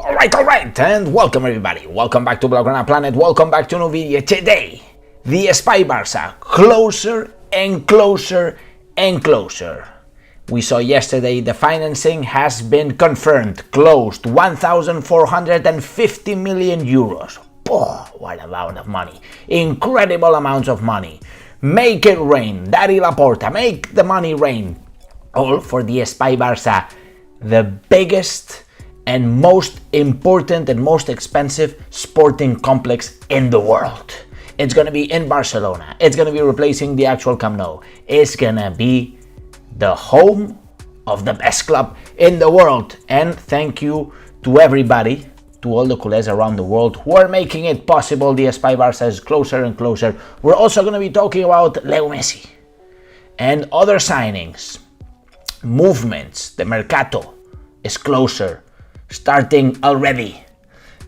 Alright, and welcome everybody. Welcome back to Blaugrana Planet. Welcome back to a new video. Today, the ESPAI BARÇA closer and closer and closer. We saw yesterday the financing has been confirmed, closed, 1,450 million euros. Oh, what amount of money. Incredible amounts of money. Make it rain. Daddy Laporta, make the money rain. All for the ESPAI BARÇA, the biggest and most important and most expensive sporting complex in the world. It's gonna be in Barcelona. It's gonna be replacing the actual Camp Nou. It's gonna be the home of the best club in the world. And thank you to everybody, to all the culés around the world who are making it possible. The ESPAI BARÇA is closer and closer. We're also gonna be talking about Leo Messi and other signings, movements. The mercato is closer, starting already.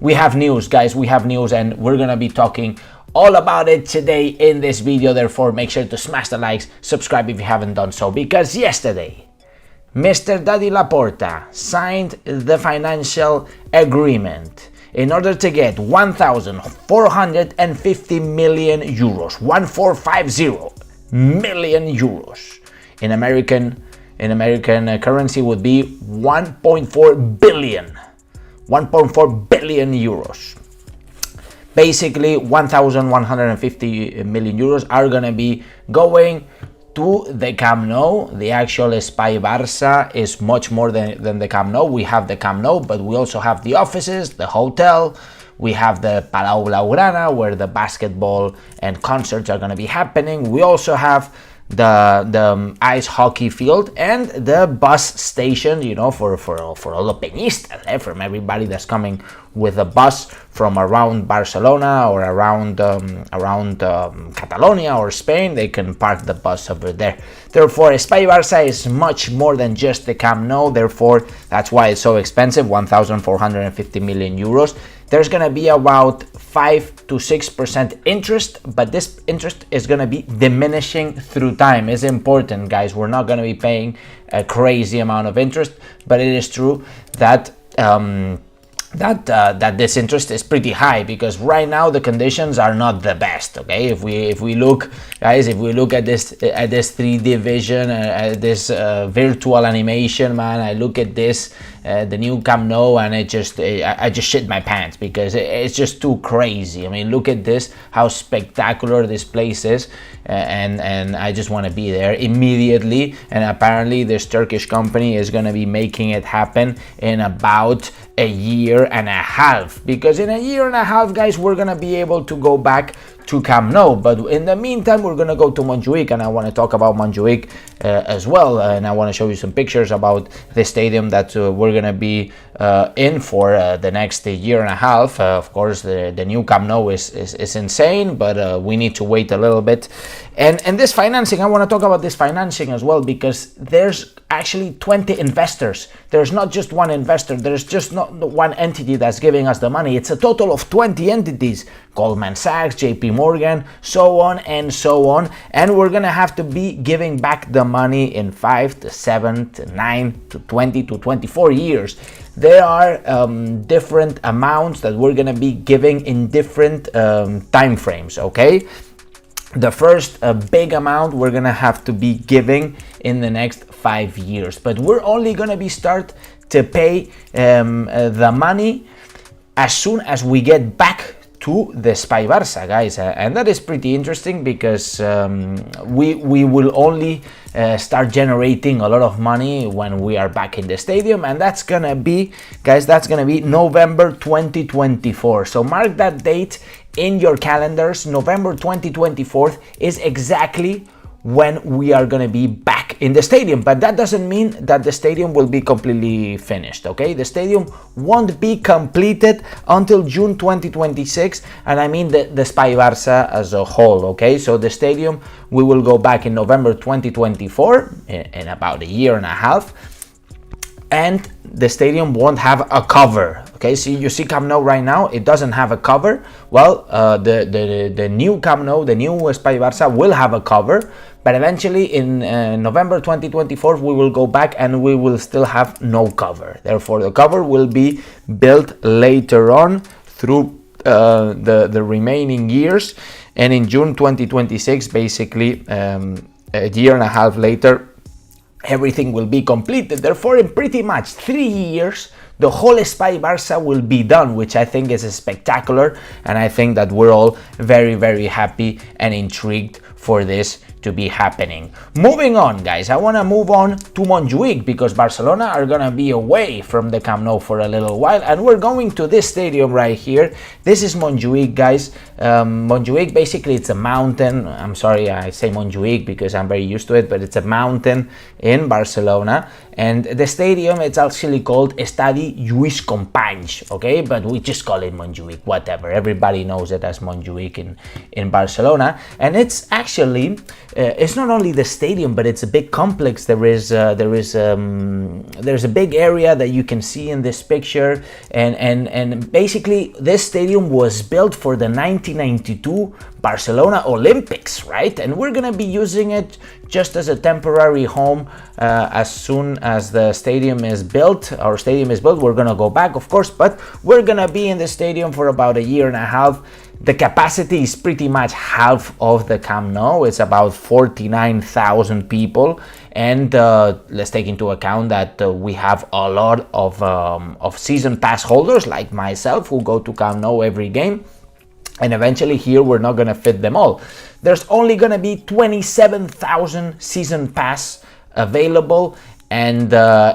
We have news, guys, we have news, and we're gonna be talking all about it today in this video. Therefore, make sure to smash the likes, subscribe if you haven't done so, because yesterday Mr. Daddy Laporta signed the financial agreement in order to get 1,450 million euros, 1,450 million euros. In American currency would be 1.4 billion euros. Basically, 1,150 million euros are gonna be going to the Camp Nou. The actual ESPAI BARÇA is much more than the Camp Nou. We have the Camp Nou, but we also have the offices, the hotel. We have the Blaugrana, where the basketball and concerts are gonna be happening. We also have the ice hockey field and the bus station, you know, for all the peñistas, from everybody that's coming with a bus from around Barcelona or around Catalonia or Spain. They can park the bus over there. Therefore, ESPAI BARÇA is much more than just the Camp Nou. Therefore, that's why it's so expensive, 1,450 million euros. There's gonna be about 5 to 6% interest, but this interest is gonna be diminishing through time. It's important, guys. We're not gonna be paying a crazy amount of interest, but it is true that that this interest is pretty high, because right now the conditions are not the best. Okay, if we look, guys, if we look at this 3D vision, at this virtual animation, man, I look at this the new Camp Nou, and I just shit my pants, because it's just too crazy. I mean, look at this, how spectacular this place is, and I just want to be there immediately. And apparently this Turkish company is going to be making it happen in about a year and a half, because in a year and a half, guys, we're going to be able to go back to Camp Nou. But in the meantime, we're gonna go to Montjuic, and I want to talk about Montjuic as well, and I want to show you some pictures about the stadium that we're gonna be in for the next year and a half. Of course, the new Camp Nou is insane, but we need to wait a little bit. And this financing, I want to talk about this financing as well, because there's actually 20 investors. There's not just one investor. There's just not one entity that's giving us the money. It's a total of 20 entities: Goldman Sachs, JP Morgan, so on and so on. And we're gonna have to be giving back the money in 5 to 7 to 9 to 20 to 24 years. There are different amounts that we're gonna be giving in different time frames. Okay, the first big amount we're gonna have to be giving in the next 5 years, but we're only gonna be start to pay the money as soon as we get back to the ESPAI BARÇA, guys, and that is pretty interesting, because we will only start generating a lot of money when we are back in the stadium, and that's gonna be, guys, that's gonna be November 2024. So mark that date in your calendars. November 2024 is exactly when we are going to be back in the stadium. But that doesn't mean that the stadium will be completely finished. Okay, the stadium won't be completed until June 2026, and I mean the ESPAI BARÇA as a whole. Okay, so the stadium, we will go back in November 2024, in about a year and a half, and the stadium won't have a cover. Okay, so you see Camp Nou right now, it doesn't have a cover. Well, the new Camp Nou, the new ESPAI BARÇA will have a cover, But eventually in November 2024 we will go back and we will still have no cover. Therefore the cover will be built later on through the remaining years, and in June 2026, basically a year and a half later, everything will be completed. Therefore in pretty much 3 years the whole ESPAI Barça will be done, which I think is spectacular, and I think that we're all very, very happy and intrigued for this to be happening. Moving on, guys, I want to move on to Montjuic, because Barcelona are going to be away from the Camp Nou for a little while, and we're going to this stadium right here. This is Montjuic, guys. Montjuic, basically it's a mountain. I'm sorry I say Montjuic because I'm very used to it, but it's a mountain in Barcelona, and the stadium, it's actually called Estadi Lluís Companys, okay, but we just call it Montjuic, whatever. Everybody knows it as Montjuic in Barcelona, and it's actually it's not only the stadium, but it's a big complex. There's a big area that you can see in this picture, and basically this stadium was built for the 1992 Barcelona Olympics, right? And we're gonna be using it just as a temporary home. As soon as the stadium is built, our stadium is built, we're gonna go back, of course, but we're gonna be in the stadium for about a year and a half. The capacity is pretty much half of the Camp Nou. It's about 49,000 people, and let's take into account that we have a lot of season pass holders like myself who go to Camp Nou every game, and eventually here we're not going to fit them all. There's only going to be 27,000 season pass available, and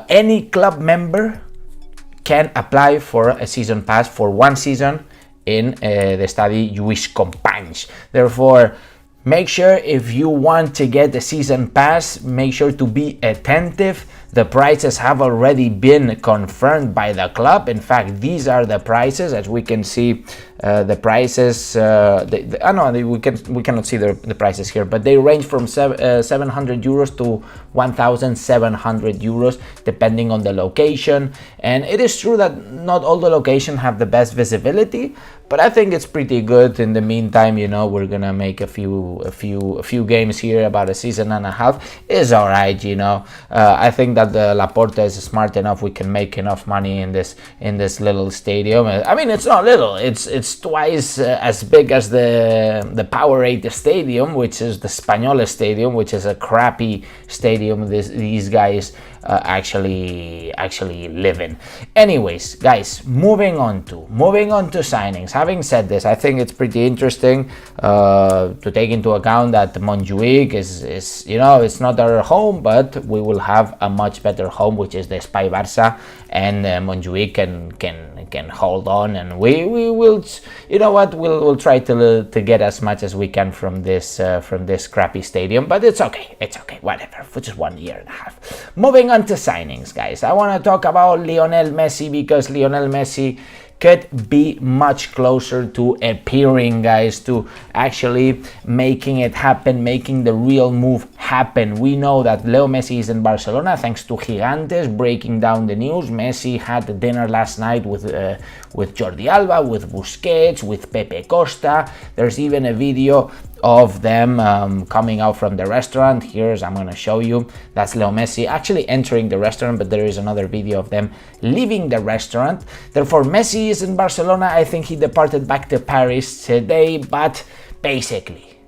any club member can apply for a season pass for 1 season in the Estadi Lluís Companys. Therefore, make sure if you want to get the season pass, make sure to be attentive. The prices have already been confirmed by the club. In fact, these are the prices, as we can see. The prices, we cannot see the prices here, but they range from 700 euros to 1,700 euros, depending on the location. And it is true that not all the locations have the best visibility, but I think it's pretty good. In the meantime, you know, we're gonna make a few games here, about a season and a half. Is all right, you know. I think that the Laporta is smart enough. We can make enough money in this little stadium. I mean, it's not little. It's twice as big as the Powerade Stadium, which is the Español Stadium, which is a crappy stadium these guys actually live in. Anyways, guys, moving on to signings. Having said this, I think it's pretty interesting to take into account that Montjuic is you know, it's not our home, but we will have a much better home, which is the ESPAI Barça, and Montjuic can hold on, and we will, you know what, we'll try to get as much as we can from this crappy stadium, but it's okay, whatever, for just 1 year and a half. Moving on to signings, guys, I want to talk about Lionel Messi, because Lionel Messi could be much closer to appearing, guys, to actually making it happen, making the real move happen. We know that Leo Messi is in Barcelona thanks to Gigantes breaking down the news. Messi had a dinner last night with Jordi Alba, with Busquets, with Pepe Costa. There's even a video of them coming out from the restaurant. I'm going to show you. That's Leo Messi actually entering the restaurant, but there is another video of them leaving the restaurant. Therefore, Messi is in Barcelona. I think he departed back to Paris today, but basically,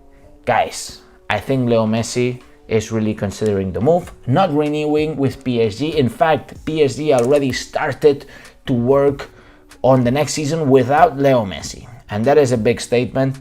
guys, I think Leo Messi is really considering the move, not renewing with PSG. In fact, PSG already started to work on the next season without Leo Messi, and that is a big statement.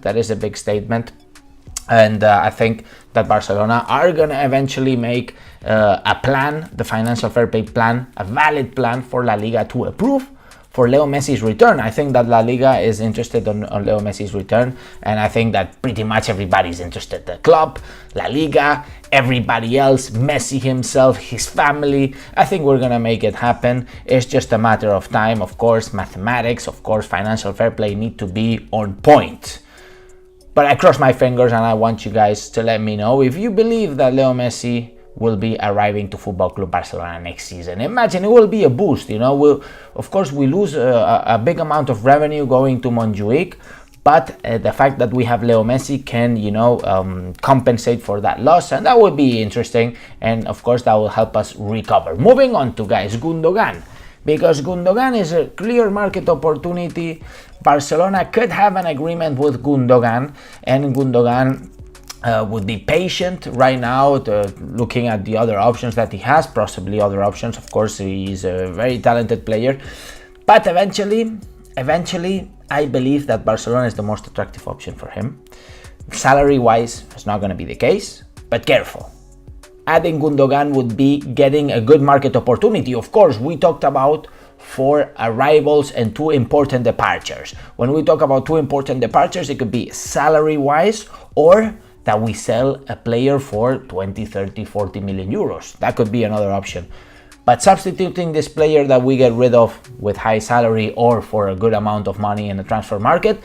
And I think that Barcelona are going to eventually make a plan, the financial fair play plan, a valid plan for La Liga to approve for Leo Messi's return. I think that La Liga is interested on Leo Messi's return, and I think that pretty much everybody's interested. The club, La Liga, everybody else, Messi himself, his family. I think we're going to make it happen. It's just a matter of time. Of course, mathematics, of course, financial fair play need to be on point. But I cross my fingers, and I want you guys to let me know if you believe that Leo Messi will be arriving to Football Club Barcelona next season. Imagine, it will be a boost, you know. Of course, we lose a big amount of revenue going to Montjuic, but the fact that we have Leo Messi can, compensate for that loss, and that would be interesting, and of course that will help us recover. Moving on to, guys, Gundogan, because Gundogan is a clear market opportunity. Barcelona could have an agreement with Gundogan, and Gundogan would be patient right now, looking at the other options that he has, possibly other options. Of course, he's a very talented player, but eventually, I believe that Barcelona is the most attractive option for him. Salary-wise, it's not going to be the case, but careful. Adding Gundogan would be getting a good market opportunity. Of course, we talked about 4 arrivals and 2 important departures. When we talk about 2 important departures, it could be salary-wise, or that we sell a player for 20, 30, 40 million euros. That could be another option. But substituting this player that we get rid of with high salary or for a good amount of money in the transfer market,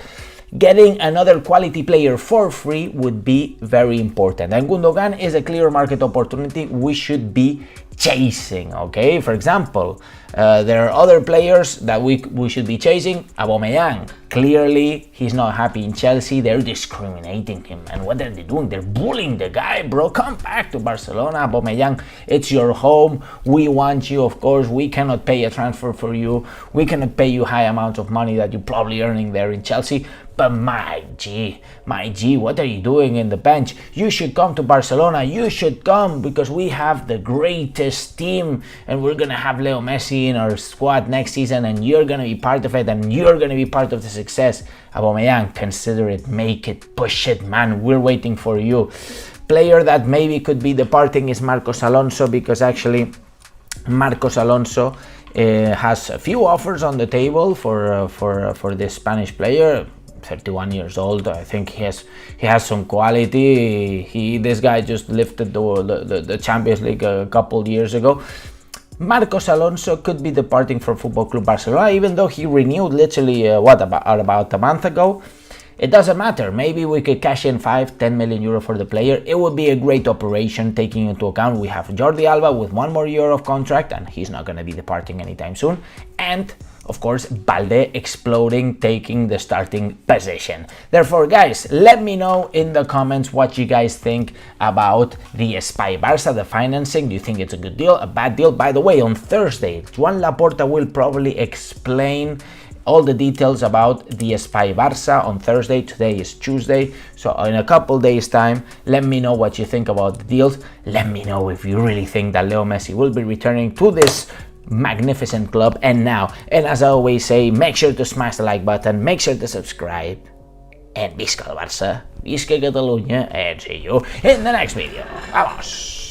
getting another quality player for free would be very important. And Gundogan is a clear market opportunity we should be chasing, okay? For example, there are other players that we should be chasing. Aubameyang, clearly he's not happy in Chelsea. They're discriminating him, and what are they doing? They're bullying the guy, bro. Come back to Barcelona, Aubameyang. It's your home. We want you, of course. We cannot pay a transfer for you. We cannot pay you high amounts of money that you're probably earning there in Chelsea. But my G, what are you doing in the bench? You should come to Barcelona. You should come, because we have the greatest team, and we're gonna have Leo Messi in our squad next season, and you're gonna be part of it, and you're gonna be part of the success. Aubameyang, consider it, make it, push it, man. We're waiting for you. Player that maybe could be departing is Marcos Alonso, because actually Marcos Alonso has a few offers on the table for this Spanish player. 31 years old. I think he has some quality. This guy just lifted the Champions League a couple years ago. Marcos Alonso could be departing from Football Club Barcelona, even though he renewed literally about a month ago. It doesn't matter. Maybe we could cash in 5-10 million euro for the player. It would be a great operation, taking into account we have Jordi Alba with 1 more year of contract, and he's not going to be departing anytime soon. And of course, Balde exploding, taking the starting position. Therefore, guys, let me know in the comments what you guys think about the ESPAI Barça, the financing. Do you think it's a good deal, a bad deal? By the way, on Thursday, Joan Laporta will probably explain all the details about the ESPAI Barça on Thursday. Today is Tuesday, so in a couple days time, let me know what you think about the deals. Let me know if you really think that Leo Messi will be returning to this magnificent club. And as I always say, make sure to smash the like button, make sure to subscribe, and visca el Barça, visca Catalunya, and see you in the next video. Vamos!